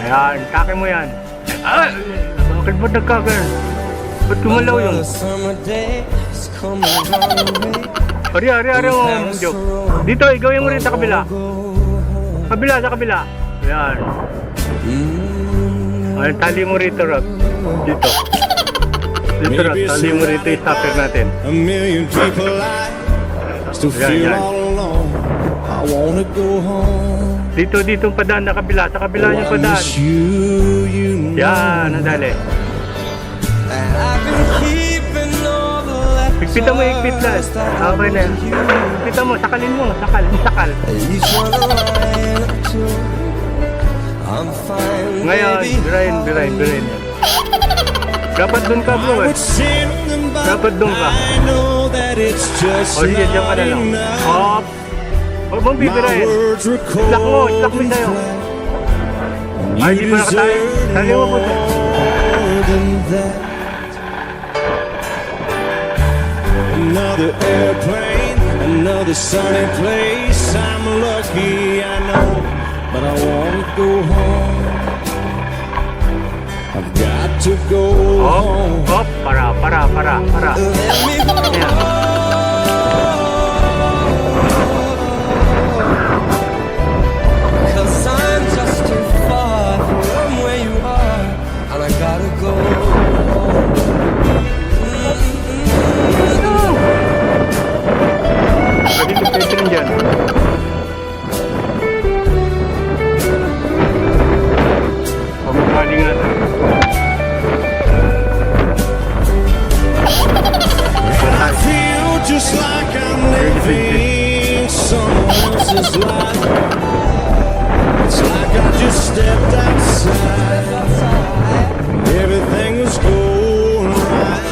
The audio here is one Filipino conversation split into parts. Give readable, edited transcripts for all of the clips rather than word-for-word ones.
Ayan, kake mo yan. Ay! Bakit ba nagkaka? Ba't kumalaw yun? Ari, joke. Dito, igawin mo rin sa kabila. Sa kabila. Ayan. Ayan, tali mo rito, Rob. Dito, Rob, tali mo rito yung stopper natin. Ayan. Dito padaan na kabila. Sa kabila yung padaan. Yan, nadali. Pigpitan mo, ikpit lang. Okay na yan. Pigpitan mo, sakalin mo. Sakal. Ngayon, birahin. Dapat dun ka, bro, eh. Dapat dun ka. O, sige, dyan ka na lang. Hop. Huwag mong bibirahin. Slack mo sa'yo. Ay, di pa nakatayo. Sali mo po. Another airplane, another sunny place. I'm lucky, I know, but I wanna go home. I've got to go home. Hop, para. Let me go home. Cause I'm just too far from where you are, and I gotta go home. Pwede rin dyan. Pagmamaling natin. I feel just like I'm living someone else's life. It's like I just stepped outside. Everything was going right,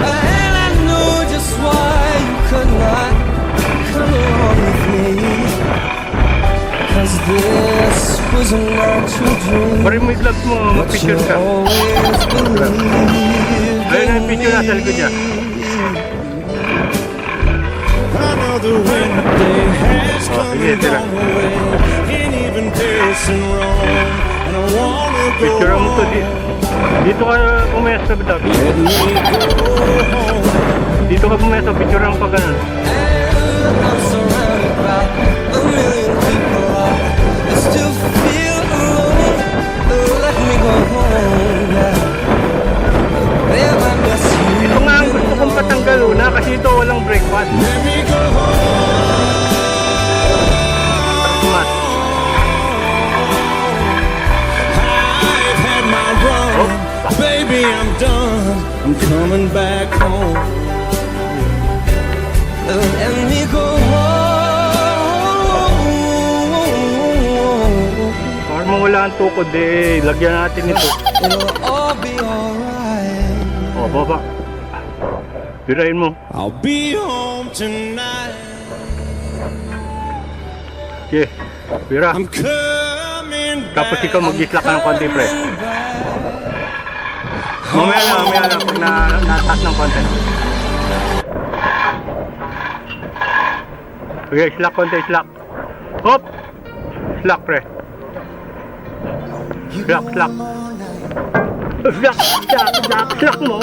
and I know just why you could not come along with me. Cause this was not your dream, Pari mo i-vlog mo, but you mag-picture ka. always believed. Ayun ang picture nasa likod niya. I know the winter day has come sige, and tira. gone away, ain't even pacing wrong, and I wanna go Picture mo to. home. Dito ka pumayas sa vlog. Let me go home. Dito ka pumayas sa picture mo pa ganun. I'm surrounded by a million people. I still feel alone. Let me go home. There I miss you. Ito nga ang gusto kong patanggal una kasi ito walang brake pad. Let me go home. Mat. I've had my run, baby, I'm done. I'm coming back home. Let me go home. Para mawala ang tukod eh, lagyan natin ito. It'll all be alright. O, baba. Birahin mo. I'll be home tonight. Okay, bira. I'm coming back. Tapos ikaw mag-islak ka ng konti, pre. Mamaya lang pag nataas ng konti. Okay, slack. Hop! Slack, pre. Slack. Slack mo.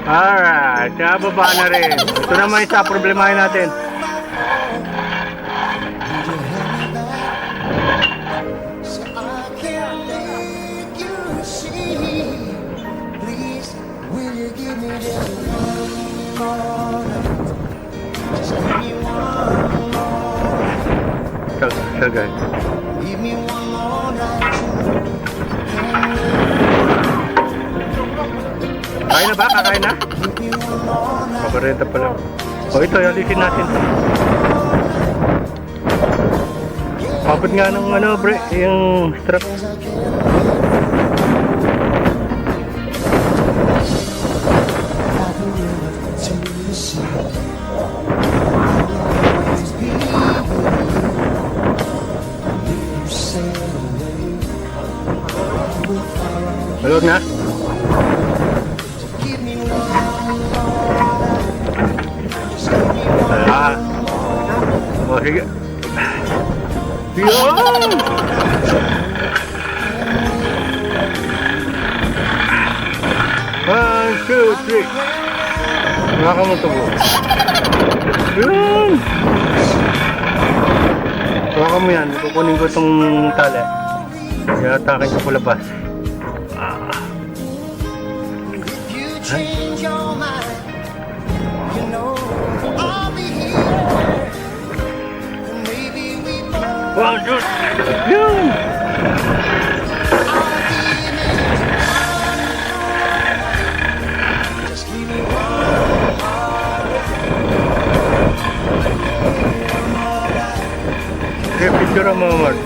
Alright, kaya baba na rin. Ito naman isa, problemahin natin. Sagay. Kain na ba? Kakain na? Pabarenta pa lang. O ito, alisin natin. Pabot nga ng ano, bre, yung strap. Maluwag na? Ah. Oh, sige. Yun! One, two, three. Maka mo ito bro. Yun! Maka mo yan. Kukunin ko itong tali. Kaya atakin ko palabas. Change your mind, you know I'll be here, and maybe we both. One, two, yun! Just keep me warm. Kaya picture mo, Mark.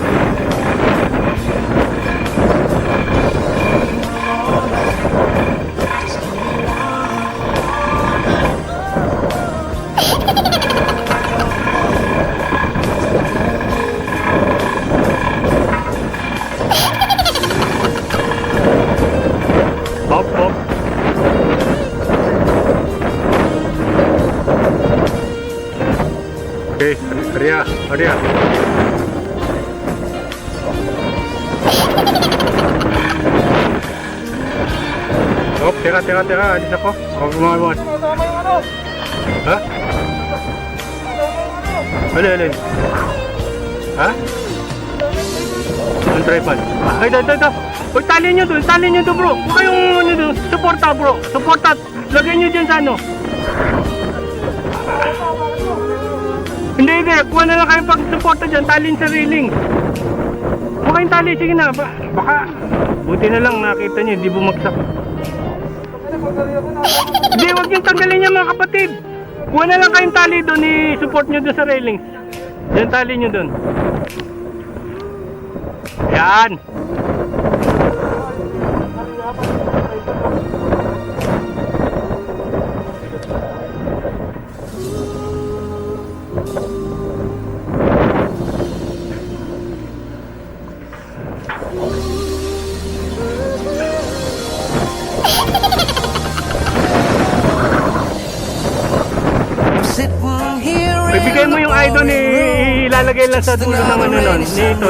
Hop, hop. Okay, Arya, Arya. Hop, teka. Alis ako. Huwag gumagawa. Ha? Alin. Ha? Ang tripod. Ay, ito. Uy, tali nyo to, bro. Huwag kayong, suporta, bro. Suporta. Lagay nyo dyan sa ano. Hindi. Kuha na lang kayong pag-suporta dyan. Talin sa railing. Huwag kayong tali. Sige na. Baka, buti na lang nakita nyo. Hindi bumagsak. Hindi, huwag yung tanggalin niya mga kapatid. Kuha na lang kayong tali doon. I-support nyo doon sa railings. Yan, tali nyo doon. Yan. Sitting here Ibigay mo yung idol ilalagay lang sa dulo ng ano nun. Nito.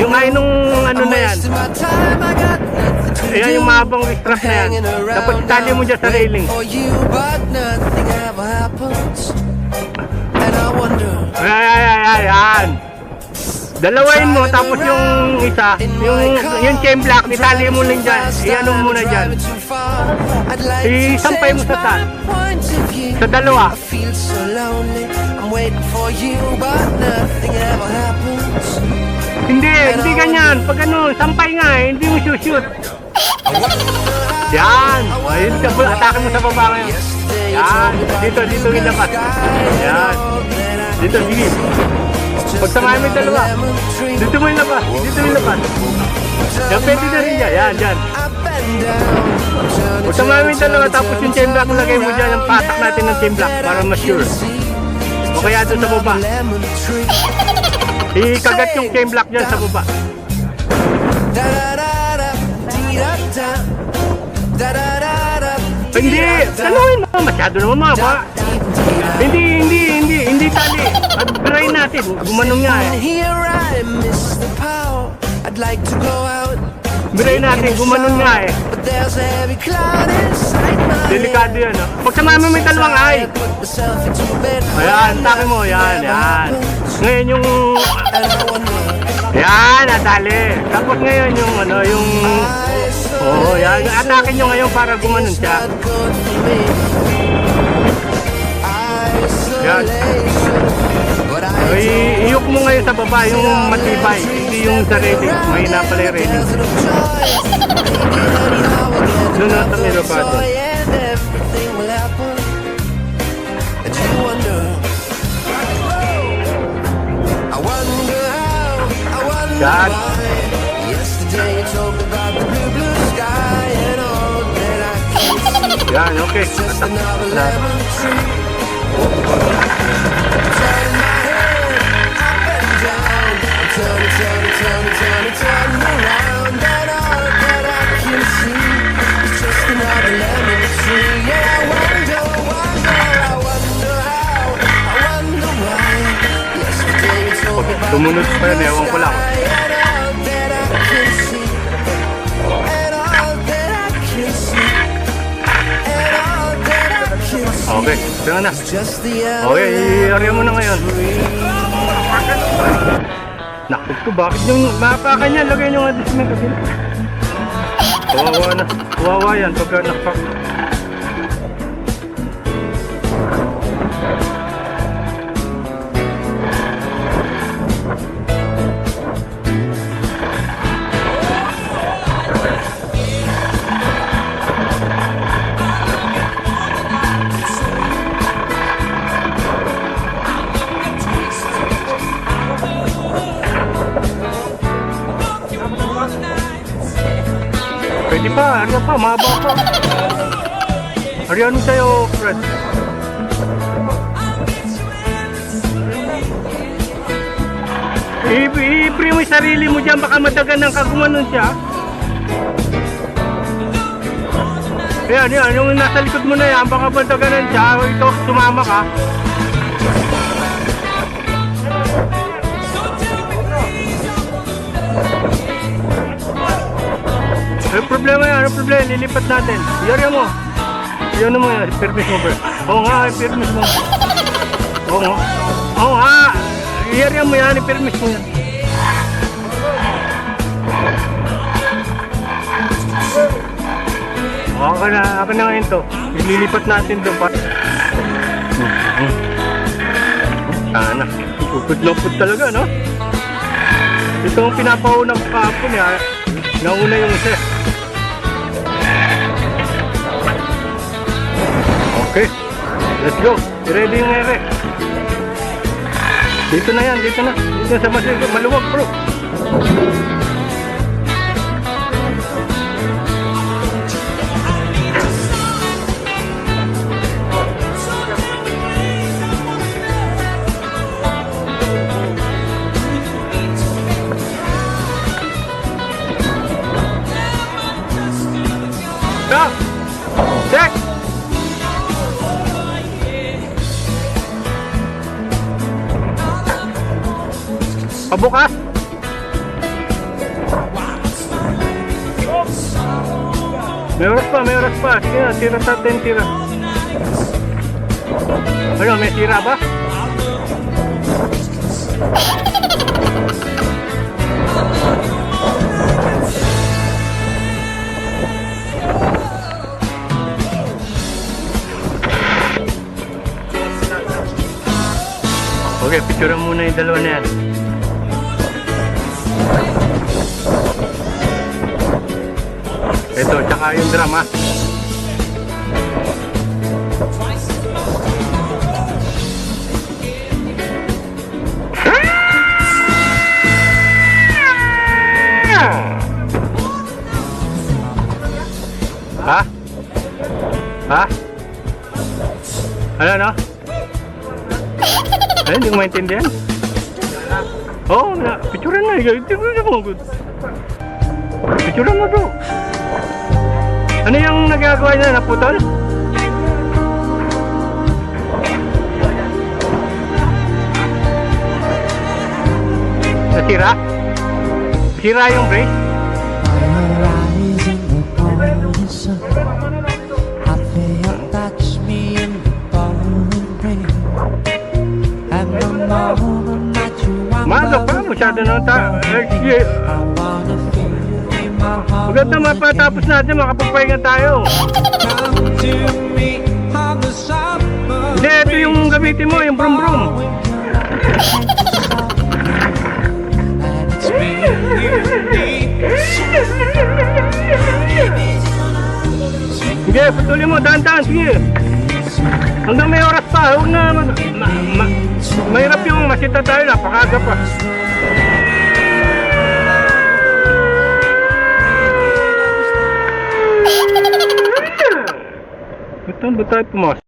Yung ay nung ano na yan. Ayan yung mahabang strap na yan. Tapos itali mo dyan sa railing. Ayan. Dalawain mo, tapos yung isa, yung chain block, itali mo lang dyan. Iyan mo muna dyan. Isampay mo sa taas. Sa dalawa. Hindi ganyan. Pag ano, sampay nga eh, hindi mo shoot. Yan. Ayun, atake mo sa baba ngayon. Yan. Dito ilabas. Yan. Dito, sige. Pagsamahin mo yung dalawa. Dito mo ilabas. Yan, pwede na rin dyan. Yan. Pagsamahin mo yung dalawa, tapos yung chain block, lagay mo dyan yung patak natin ng chain block para mas sure. O kaya doon sa baba. Ikagat yung chain block dyan sa baba. Hindi, taluin mo. Masyado naman mga. Hindi tali. At try natin. Gumanong nga eh. Biray natin, gumanon nga eh. Delikado yan, no? Pagsamahan mo may dalawang ay. Ayan, atake mo, yan. Ngayon yung... Yan, atali. Tapos ngayon yung yan. Atake nyo ngayon para gumanon siya. Yan. Iyok mo ngayon sa baba, yung matibay, hindi yung sa reading. Mahina pala yung reading. Doon na sa Miropato. Yan. Yan, okay. Turn around, and all that I can see Tumunod pa yan, ewan ko lang. Okay, tara na. Okay, i-area mo na ngayon. Naku ko, bakit yung mapakan yan? Lagay nyo nga dito may kabila. Kawawa na. Kawawa yan pagka nakpak. Pwede pa, area pa, mahaba pa. Area ano sa'yo, Fred? I-free mo yung sarili mo dyan, baka madagan ng kagumanon siya. Yan, yung nasa likod mo na yan, baka madaganan siya, ito, sumama ka. Ano problema yan? Ano problema? Lilipat natin. Iyari mo. Iyan mo yan. Permis mo, bro. Oo nga, permis mo. Oo nga. Oo nga. Iyari mo yan. Permis mo yan. Okay na. Ako na ngayon to. Ililipat natin doon pa. Sana. Upod talaga, no? Ito ang pinapaunang kahapon niya. Nauna yung isa. Okay, let's go. Ready yung ere. Dito na yan, dito na. Dito sa maluwag, bro. Stop! Check! Pabukas! May oras pa. Sige na, tira natin, tira. Ano, may tira ba? Okay, picture muna yung dalawa na yan. Ito, tsaka yung drum, ha? Ha? Ha? Ano, no? Ay, hindi ko maintindihan. Oo, picturean na. Picturean mo to. Ano yung nagagawa niya? Naputol? Nasira? Sira yung brace? Maga pa, masyado na maganda mapatapos natin, makapagpahinga tayo. Hindi, ito yung gamitin mo, yung brum brum. Sige, patuloy mo, dahan-dahan, sige. Hanggang may oras pa, huwag na mahirap yung masita tayo, napakaga pa. Ito, ba tayo pumasok?